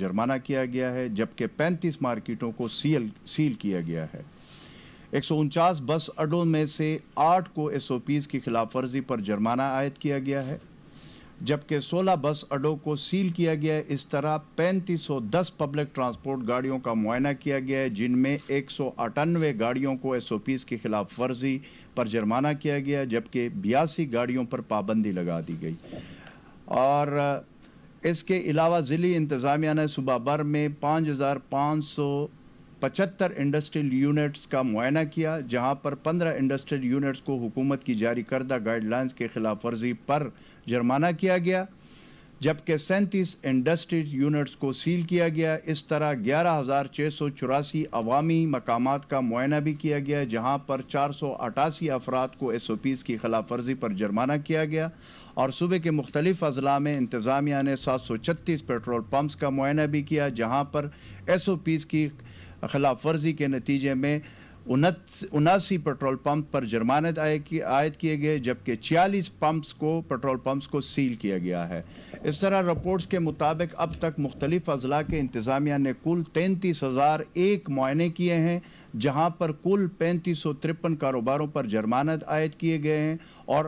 جرمانہ کیا گیا ہے، جبکہ 35 مارکیٹوں کو سیل کیا گیا ہے۔ 149 بس اڈوں میں سے 8 کو ایس او پیز کی خلاف ورزی پر جرمانہ عائد کیا گیا ہے، جبکہ 16 بس اڈوں کو سیل کیا گیا ہے۔ اس طرح 3510 پبلک ٹرانسپورٹ گاڑیوں کا معائنہ کیا گیا ہے، جن میں 198 گاڑیوں کو ایس او پیز کی خلاف ورزی پر جرمانہ کیا گیا، جبکہ 82 گاڑیوں پر پابندی لگا دی گئی۔ اور اس کے علاوہ ضلعی انتظامیہ نے صوبہ بھر میں 5575 انڈسٹریل یونٹس کا معائنہ کیا، جہاں پر 15 انڈسٹریل یونٹس کو حکومت کی جاری کردہ گائیڈ لائنز کے خلاف ورزی پر جرمانہ کیا گیا، جبکہ 37 انڈسٹریل یونٹس کو سیل کیا گیا۔ اس طرح 11684 عوامی مقامات کا معائنہ بھی کیا گیا، جہاں پر 488 افراد کو ایس او پیز کی خلاف ورزی پر جرمانہ کیا گیا، اور صوبے کے مختلف اضلاع میں انتظامیہ نے 736 پیٹرول پمپس کا معائنہ بھی کیا، جہاں پر ایس او پیز کی خلاف ورزی کے نتیجے میں 79 پیٹرول پمپ پر جرمانے عائد کیے گئے، جبکہ 46 پیٹرول پمپس کو سیل کیا گیا ہے۔ اس طرح رپورٹس کے مطابق اب تک مختلف اضلاع کے انتظامیہ نے کل 33,001 معائنے کیے ہیں، جہاں پر کل 3553 کاروباروں پر جرمانت عائد کیے گئے ہیں اور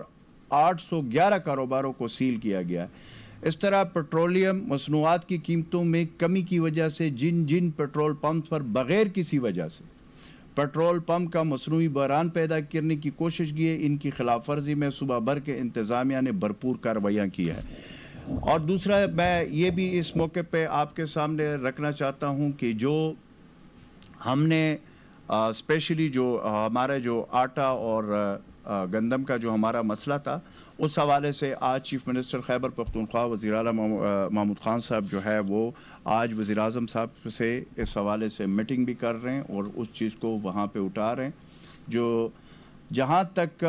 811 کاروباروں کو سیل کیا گیا ہے۔ اس طرح پیٹرولیم مصنوعات کی قیمتوں میں کمی کی وجہ سے جن پیٹرول پمپس پر بغیر کسی وجہ سے پیٹرول پمپ کا مصنوعی بحران پیدا کرنے کی کوشش کی ہے، ان کی خلاف ورزی میں صوبہ بھر کے انتظامیہ نے بھرپور کارروائیاں کی ہے۔ اور دوسرا میں یہ بھی اس موقع پہ آپ کے سامنے رکھنا چاہتا ہوں کہ جو ہم نے اسپیشلی جو ہمارا جو آٹا اور گندم کا جو ہمارا مسئلہ تھا، اس حوالے سے آج چیف منسٹر خیبر پختونخوا وزیر اعلیٰ محمود خان صاحب جو ہے وہ آج وزیر اعظم صاحب سے اس حوالے سے میٹنگ بھی کر رہے ہیں اور اس چیز کو وہاں پہ اٹھا رہے ہیں۔ جو جہاں تک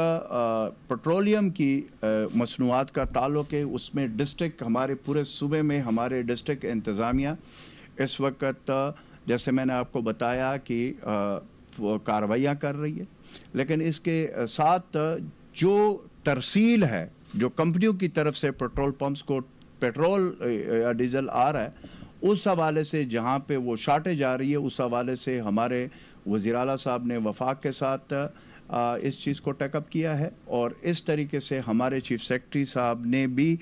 پیٹرولیم کی مصنوعات کا تعلق ہے، اس میں ڈسٹرکٹ ہمارے پورے صوبے میں ہمارے ڈسٹرکٹ انتظامیہ اس وقت جیسے میں نے آپ کو بتایا کہ وہ کارروائیاں کر رہی ہے، لیکن اس کے ساتھ جو ترسیل ہے، جو کمپنیوں کی طرف سے پیٹرول پمپس کو پیٹرول یا ڈیزل آ رہا ہے، اس حوالے سے جہاں پہ وہ شارٹیج آ رہی ہے، اس حوالے سے ہمارے وزیر اعلیٰ صاحب نے وفاق کے ساتھ اس چیز کو ٹیک اپ کیا ہے، اور اس طریقے سے ہمارے چیف سیکرٹری صاحب نے بھی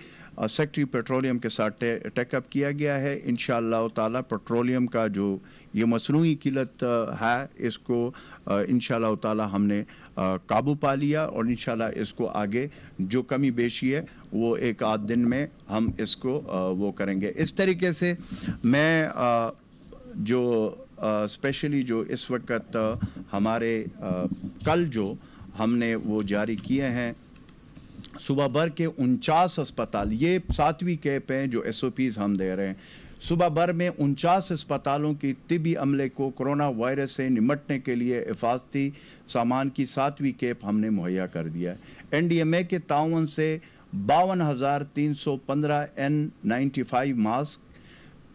سیکرٹری پیٹرولیم کے ساتھ ٹیک اپ کیا گیا ہے۔ انشاءاللہ تعالی پیٹرولیم کا جو یہ مصنوعی قلت ہے، اس کو انشاءاللہ تعالی ہم نے قابو پا لیا، اور انشاءاللہ اس کو آگے جو کمی بیشی ہے وہ ایک آدھ دن میں ہم اس کو وہ کریں گے۔ اس طریقے سے میں جو اسپیشلی جو اس وقت ہمارے کل جو ہم نے وہ جاری کیے ہیں صوبہ بھر کے 49 اسپتال، یہ 7ویں کیپ ہیں جو ایس او پیز ہم دے رہے ہیں۔ صوبہ بھر میں 49 اسپتالوں کی طبی عملے کو کرونا وائرس سے نمٹنے کے لیے حفاظتی سامان کی 7ویں کیپ ہم نے مہیا کر دیا ہے۔ این ڈی ایم اے کے تعاون سے 52,315 N95 ماسک،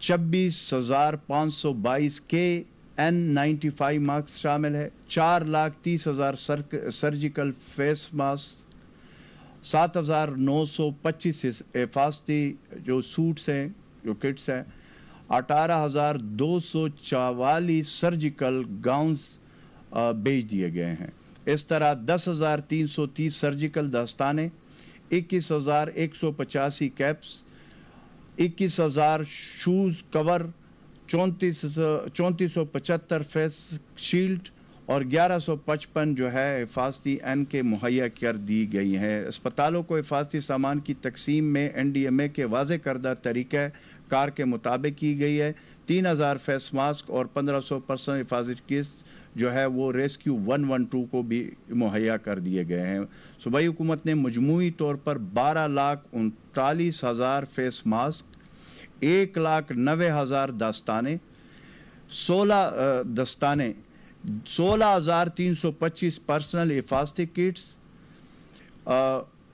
26,522 کے N95 ماسک شامل ہے، 4,30,000 سرجیکل فیس ماسک، 7,925 حفاظتی جو سوٹس ہیں، جو کٹس ہیں، 18,244 سرجیکل گاؤنز بھیج دیے گئے ہیں۔ اس طرح 10,330 سرجیکل دستانے، 21,185 کیپس، 21,000 شوز کور، 3475 فیس شیلڈ اور 1155 جو ہے حفاظتی این کے مہیا کر دی گئی ہیں۔ اسپتالوں کو حفاظتی سامان کی تقسیم میں این ڈی ایم اے کے واضح کردہ طریقہ کار کے مطابق کی گئی ہے۔ 3,000 فیس ماسک اور 1,500 پرسنل حفاظتی کٹس جو ہے وہ ریسکیو 112 کو بھی مہیا کر دیے گئے ہیں۔ صوبائی حکومت نے مجموعی طور پر 12,39,000 فیس ماسک، 1,90,000 دستانے، 16,325 پرسنل حفاظتی کٹس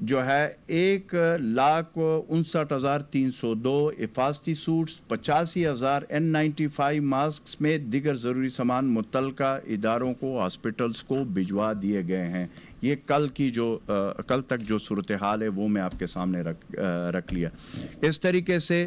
جو ہے 1,59,302 حفاظتی سوٹس، 85,000 N95 ماسک میں دیگر ضروری سامان متعلقہ اداروں کو، ہاسپٹلز کو بھجوا دیے گئے ہیں۔ یہ کل تک جو صورتحال ہے وہ میں آپ کے سامنے رکھ لیا۔ اس طریقے سے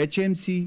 HMC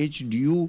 HDU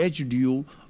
HDU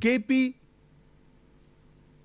KP,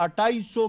2800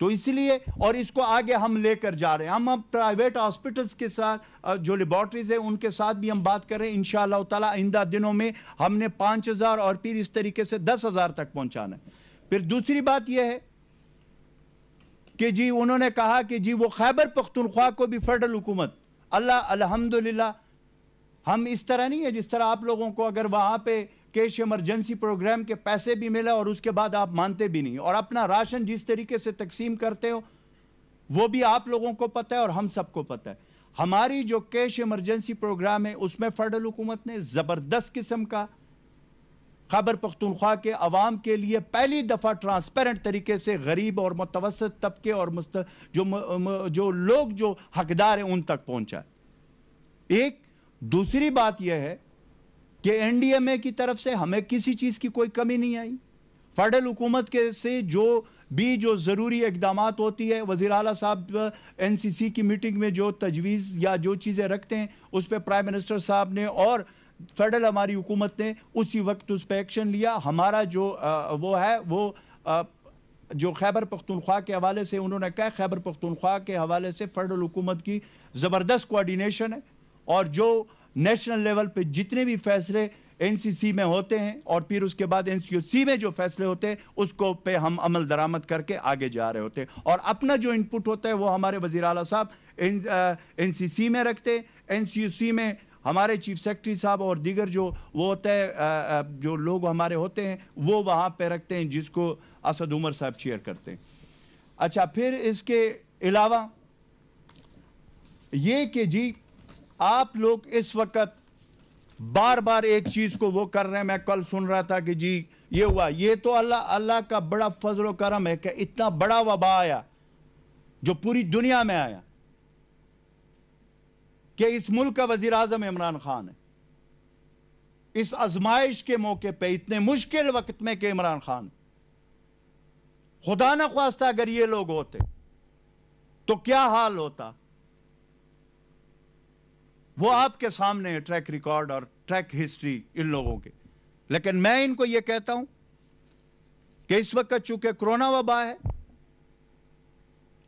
تو اس لیے اور اس کو آگے ہم لے کر جا رہے ہیں. ہم پرائیویٹ ہاسپٹلز کے ساتھ جو لیبارٹریز ہیں ان کے ساتھ بھی ہم بات کر رہے ہیں. انشاءاللہ تعالی آئندہ دنوں میں ہم نے 5,000 اور پھر اس طریقے سے 10,000 تک پہنچانا ہے. پھر دوسری بات یہ ہے کہ جی انہوں نے کہا کہ جی وہ خیبر پختونخوا کو بھی فیڈرل حکومت الحمدللہ ہم اس طرح نہیں ہے جس طرح آپ لوگوں کو اگر وہاں پہ کیش ایمرجنسی پروگرام کے پیسے بھی ملے اور اس کے بعد آپ مانتے بھی نہیں اور اپنا راشن جس طریقے سے تقسیم کرتے ہو وہ بھی آپ لوگوں کو پتہ ہے اور ہم سب کو پتہ ہے. ہماری جو کیش ایمرجنسی پروگرام ہے اس میں فیڈرل حکومت نے زبردست قسم کا خیبر پختونخوا کے عوام کے لیے پہلی دفعہ ٹرانسپیرنٹ طریقے سے غریب اور متوسط طبقے اور جو لوگ جو حقدار ہیں ان تک پہنچا. ایک دوسری بات یہ ہے کہ این ڈی ایم اے کی طرف سے ہمیں کسی چیز کی کوئی کمی نہیں آئی. فیڈرل حکومت کے سے جو ضروری اقدامات ہوتی ہے وزیر اعلیٰ صاحب این سی سی کی میٹنگ میں جو تجویز یا جو چیزیں رکھتے ہیں اس پہ پرائم منسٹر صاحب نے اور فیڈرل ہماری حکومت نے اسی وقت اس پہ ایکشن لیا. ہمارا جو وہ ہے وہ جو خیبر پختونخوا کے حوالے سے انہوں نے کہا خیبر پختونخوا کے حوالے سے فیڈرل حکومت کی زبردست کوارڈینیشن ہے اور جو نیشنل لیول پہ جتنے بھی فیصلے این سی سی میں ہوتے ہیں اور پھر اس کے بعد این سی او سی میں جو فیصلے ہوتے ہیں اس کو پہ ہم عمل درآمد کر کے آگے جا رہے ہوتے ہیں اور اپنا جو انپٹ ہوتا ہے وہ ہمارے وزیر اعلیٰ صاحب این سی سی میں رکھتے ہیں. این سی او سی میں ہمارے چیف سیکرٹری صاحب اور دیگر جو وہ ہوتا ہے جو لوگ ہمارے ہوتے ہیں وہ وہاں پہ رکھتے ہیں جس کو اسد عمر صاحب چیئر کرتے ہیں. اچھا پھر اس کے علاوہ یہ کہ جی آپ لوگ اس وقت بار بار ایک چیز کو وہ کر رہے ہیں. میں کل سن رہا تھا کہ جی یہ ہوا. یہ تو اللہ کا بڑا فضل و کرم ہے کہ اتنا بڑا وبا آیا جو پوری دنیا میں آیا کہ اس ملک کا وزیر اعظم عمران خان ہے. اس آزمائش کے موقع پہ اتنے مشکل وقت میں کہ عمران خان خدا نہ خواستہ اگر یہ لوگ ہوتے تو کیا حال ہوتا. وہ آپ کے سامنے ہے ٹریک ریکارڈ اور ٹریک ہسٹری ان لوگوں کے. لیکن میں ان کو یہ کہتا ہوں کہ اس وقت چونکہ کرونا وبا ہے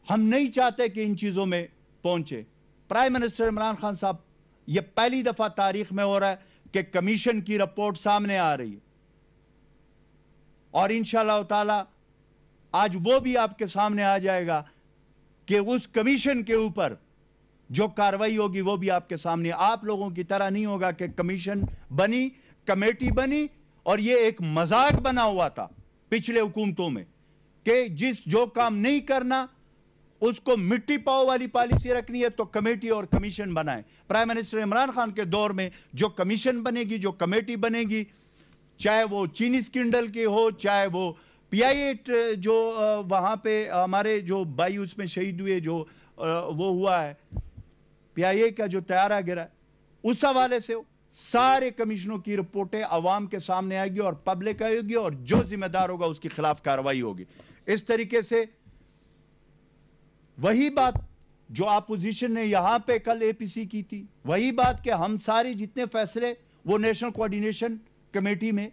ہم نہیں چاہتے کہ ان چیزوں میں پہنچے. پرائم منسٹر عمران خان صاحب یہ پہلی دفعہ تاریخ میں ہو رہا ہے کہ کمیشن کی رپورٹ سامنے آ رہی ہے اور انشاءاللہ تعالی آج وہ بھی آپ کے سامنے آ جائے گا کہ اس کمیشن کے اوپر جو کاروائی ہوگی وہ بھی آپ کے سامنے. آپ لوگوں کی طرح نہیں ہوگا کہ کمیشن بنی کمیٹی بنی اور یہ ایک مذاق بنا ہوا تھا پچھلے حکومتوں میں کہ جو کام نہیں کرنا اس کو مٹی پاؤ والی پالیسی رکھنی ہے تو کمیٹی اور کمیشن بنائیں. پرائم منسٹر عمران خان کے دور میں جو کمیشن بنے گی جو کمیٹی بنے گی چاہے وہ چینی سکینڈل کی ہو چاہے وہ پی آئی اے جو وہاں پہ ہمارے جو بھائی اس میں شہید ہوئے جو وہ ہوا ہے پی آئی اے کا جو طیارہ گرا ہے اس حوالے سے سارے کمیشنوں کی رپورٹیں عوام کے سامنے آئے گی اور پبلک آئے گی اور جو ذمہ دار ہوگا اس کے خلاف کاروائی ہوگی. اس طریقے سے وہی بات جو اپوزیشن نے یہاں پہ کل اے پی سی کی تھی وہی بات کہ ہم ساری جتنے فیصلے وہ نیشنل کوارڈینیشن کمیٹی میں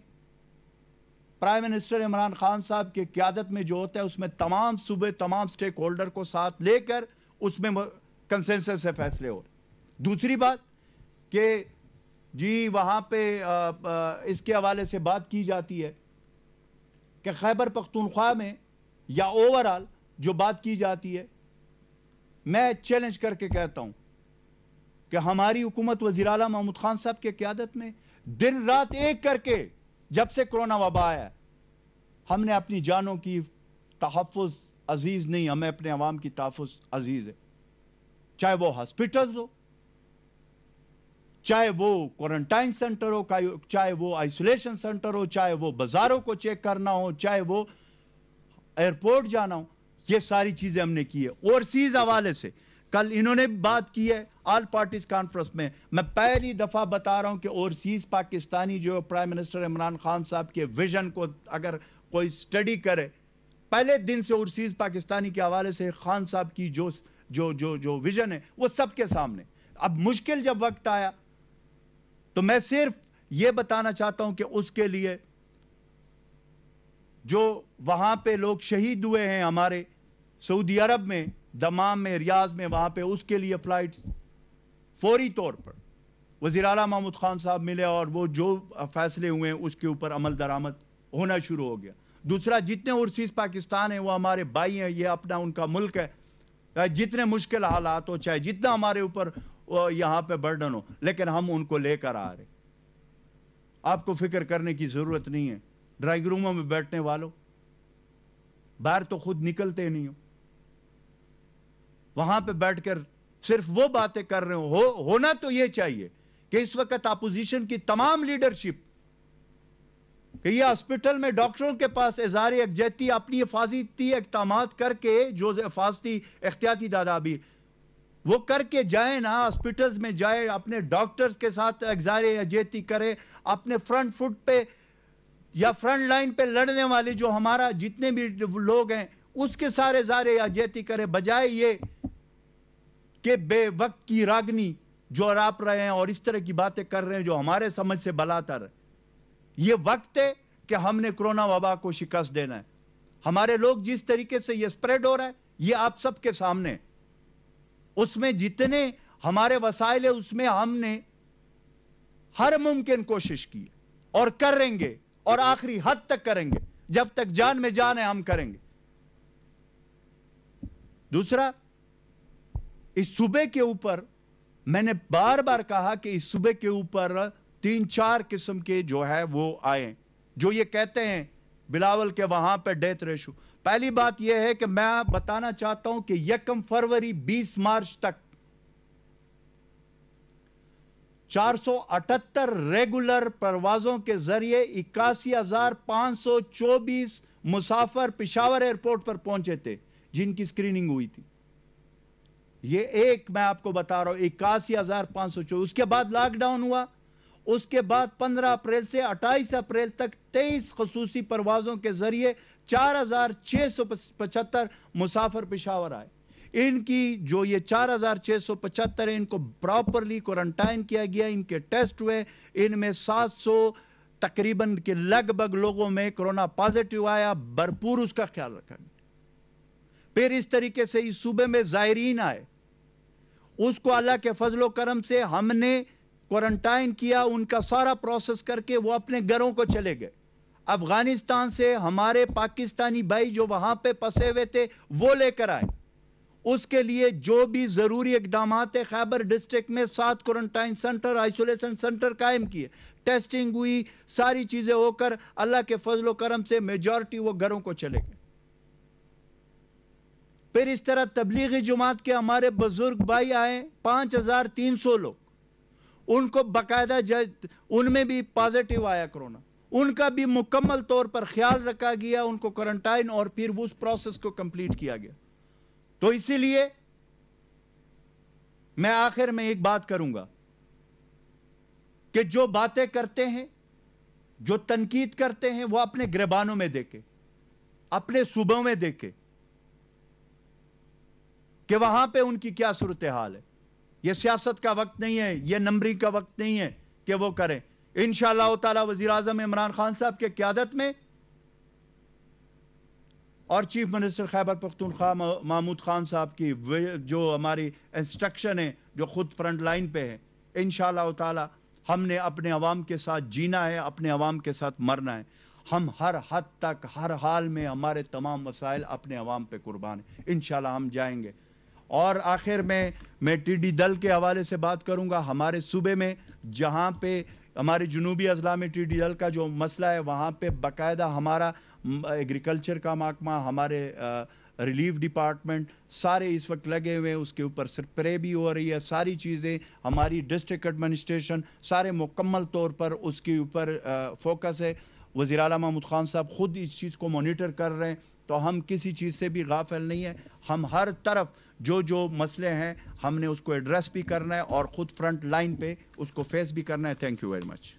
پرائم منسٹر عمران خان صاحب کے قیادت میں جو ہوتا ہے اس میں تمام صوبے تمام سٹیک ہولڈر کو ساتھ لے کر اس میں کنسنسس سے فیصلے ہو رہے. دوسری بات کہ جی وہاں پہ اس کے حوالے سے بات کی جاتی ہے کہ خیبر پختونخوا میں یا اوورال جو بات کی جاتی ہے میں چیلنج کر کے کہتا ہوں کہ ہماری حکومت وزیر اعلیٰ محمود خان صاحب کے قیادت میں دن رات ایک کر کے جب سے کرونا وبا آیا ہم نے اپنی جانوں کی تحفظ عزیز نہیں ہمیں اپنے عوام کی تحفظ عزیز ہے. چاہے وہ ہاسپٹلز ہو چاہے وہ کوارنٹائن سینٹر ہو چاہے وہ آئسولیشن سینٹر ہو چاہے وہ بازاروں کو چیک کرنا ہو چاہے وہ ایئرپورٹ جانا ہو یہ ساری چیزیں ہم نے کی ہے. اوورسیز حوالے سے کل انہوں نے بات کی ہے آل پارٹیز کانفرنس میں. میں پہلی دفعہ بتا رہا ہوں کہ اوورسیز پاکستانی جو پرائم منسٹر عمران خان صاحب کے ویژن کو اگر کوئی سٹڈی کرے پہلے دن سے اوورسیز پاکستانی کے حوالے سے خان صاحب کی جو ویژن ہے وہ سب کے سامنے. اب مشکل جب وقت آیا تو میں صرف یہ بتانا چاہتا ہوں کہ اس کے لیے جو وہاں پہ لوگ شہید ہوئے ہیں ہمارے سعودی عرب میں دمام میں ریاض میں وہاں پہ اس کے لیے فلائٹس فوری طور پر وزیر اعلیٰ محمود خان صاحب ملے اور وہ جو فیصلے ہوئے ہیں اس کے اوپر عمل درآمد ہونا شروع ہو گیا. دوسرا جتنے اوورسیز پاکستان ہیں وہ ہمارے بھائی ہیں, یہ اپنا ان کا ملک ہے, جتنے مشکل حالات ہو چاہے جتنا ہمارے اوپر یہاں پہ برڈن ہو لیکن ہم ان کو لے کر آ رہے. آپ کو فکر کرنے کی ضرورت نہیں ہے. ڈرائنگ روموں میں بیٹھنے والوں باہر تو خود نکلتے نہیں ہو, وہاں پہ بیٹھ کر صرف وہ باتیں کر رہے ہو. ہونا تو یہ چاہیے کہ اس وقت اپوزیشن کی تمام لیڈرشپ کہ یہ ہاسپٹل میں ڈاکٹروں کے پاس اظہار یکجہتی اپنی حفاظتی اقدامات کر کے جو حفاظتی احتیاطی تدابیر وہ کر کے جائیں نا, ہاسپٹلز میں جائے, اپنے ڈاکٹرز کے ساتھ اظہار یکجہتی کرے, اپنے فرنٹ فٹ پہ یا فرنٹ لائن پہ لڑنے والے جو ہمارا جتنے بھی لوگ ہیں اس کے سارے اظہار یکجہتی کرے, بجائے یہ کہ بے وقت کی راگنی جو راپ رہے ہیں اور اس طرح کی باتیں کر رہے ہیں جو ہمارے سمجھ سے بلاتر ہے. یہ وقت ہے کہ ہم نے کرونا وبا کو شکست دینا ہے. ہمارے لوگ جس طریقے سے یہ سپریڈ ہو رہا ہے یہ آپ سب کے سامنے, اس میں جتنے ہمارے وسائل ہیں اس میں ہم نے ہر ممکن کوشش کی اور کریں گے اور آخری حد تک کریں گے, جب تک جان میں جان ہے ہم کریں گے. دوسرا, اس صوبے کے اوپر میں نے بار بار کہا کہ اس صوبے کے اوپر 3-4 قسم کے جو ہے وہ آئے جو یہ کہتے ہیں بلاول کے وہاں پہ ڈیتھ ریشو. پہلی بات یہ ہے کہ میں بتانا چاہتا ہوں کہ 1 فروری 20 مارچ تک 478 ریگولر پروازوں کے ذریعے 81,524 مسافر پشاور ایئرپورٹ پر پہنچے تھے جن کی سکریننگ ہوئی تھی. یہ ایک میں آپ کو بتا رہا ہوں 81,524. اس کے بعد لاک ڈاؤن ہوا, اس کے بعد 15 اپریل سے 28 اپریل تک 23 خصوصی پروازوں کے ذریعے 4,675 مسافر پشاور آئے. ان کی جو یہ 4,675 ہیں ان کو پراپرلی کوارنٹائن کیا گیا, ان کے ٹیسٹ ہوئے, ان میں 700 تقریباً کے لگ بھگ لوگوں میں کرونا پازیٹیو آیا, بھرپور اس کا خیال رکھا گیا. پھر اس طریقے سے اس صوبے میں زائرین آئے, اس کو اللہ کے فضل و کرم سے ہم نے کوارنٹائن کیا, ان کا سارا پروسیس کر کے وہ اپنے گھروں کو چلے گئے. افغانستان سے ہمارے پاکستانی بھائی جو وہاں پہ پسے ہوئے تھے وہ لے کر آئے. اس کے لیے جو بھی ضروری اقدامات خیبر ڈسٹرکٹ میں 7 کوارنٹائن سنٹر, آئسولیشن سنٹر قائم کیے, ٹیسٹنگ ہوئی, ساری چیزیں ہو کر اللہ کے فضل و کرم سے میجورٹی وہ گھروں کو چلے گئے. پھر اس طرح تبلیغی جماعت کے ہمارے بزرگ بھائی آئے 5,300 لوگ, ان کو باقاعدہ ان میں بھی پازیٹیو آیا کرونا, ان کا بھی مکمل طور پر خیال رکھا گیا, ان کو کوارنٹائن اور پھر اس پروسیس کو کمپلیٹ کیا گیا. تو اسی لیے میں آخر میں ایک بات کروں گا کہ جو باتیں کرتے ہیں, جو تنقید کرتے ہیں وہ اپنے گریبانوں میں دیکھیں, اپنے صوبوں میں دیکھیں کہ وہاں پہ ان کی کیا صورتحال ہے. یہ سیاست کا وقت نہیں ہے, یہ نمبرنگ کا وقت نہیں ہے کہ وہ کریں. انشاءاللہ تعالی وزیر اعظم عمران خان صاحب کے قیادت میں اور چیف منسٹر خیبر پختونخوا محمود خان صاحب کی جو ہماری انسٹرکشن ہے, جو خود فرنٹ لائن پہ ہے, انشاءاللہ تعالی ہم نے اپنے عوام کے ساتھ جینا ہے, اپنے عوام کے ساتھ مرنا ہے. ہم ہر حد تک ہر حال میں ہمارے تمام وسائل اپنے عوام پہ قربان ہیں. انشاءاللہ ہم جائیں گے. اور آخر میں ٹی ڈی دل کے حوالے سے بات کروں گا. ہمارے صوبے میں جہاں پہ ہمارے جنوبی اضلاع میں ٹی ڈی دل کا جو مسئلہ ہے وہاں پہ باقاعدہ ہمارا ایگریکلچر کا محکمہ, ہمارے ریلیف ڈپارٹمنٹ سارے اس وقت لگے ہوئے ہیں, اس کے اوپر سپرے بھی ہو رہی ہے, ساری چیزیں ہماری ڈسٹرکٹ ایڈمنسٹریشن سارے مکمل طور پر اس کے اوپر فوکس ہے. وزیر اعلیٰ محمود خان صاحب خود اس چیز کو مانیٹر کر رہے ہیں, تو ہم کسی چیز سے بھی غافل نہیں ہیں. ہم ہر طرف جو مسئلے ہیں ہم نے اس کو ایڈریس بھی کرنا ہے اور خود فرنٹ لائن پہ اس کو فیس بھی کرنا ہے. Thank you very much.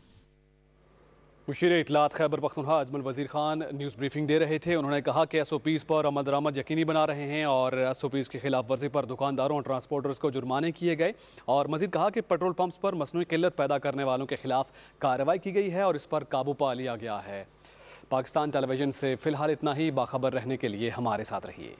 مشیر اطلاعات خیبر پختونخوا اجمل وزیر خان نیوز بریفنگ دے رہے تھے. انہوں نے کہا کہ ایس او پیز پر عمل درآمد یقینی بنا رہے ہیں اور ایس او پیز کی خلاف ورزی پر دکانداروں اور ٹرانسپورٹرز کو جرمانے کیے گئے, اور مزید کہا کہ پیٹرول پمپس پر مصنوعی قلت پیدا کرنے والوں کے خلاف کارروائی کی گئی ہے اور اس پر قابو پا لیا گیا ہے. پاکستان ٹیلی ویژن سے فی الحال اتنا ہی. باخبر رہنے کے لیے ہمارے ساتھ رہیے.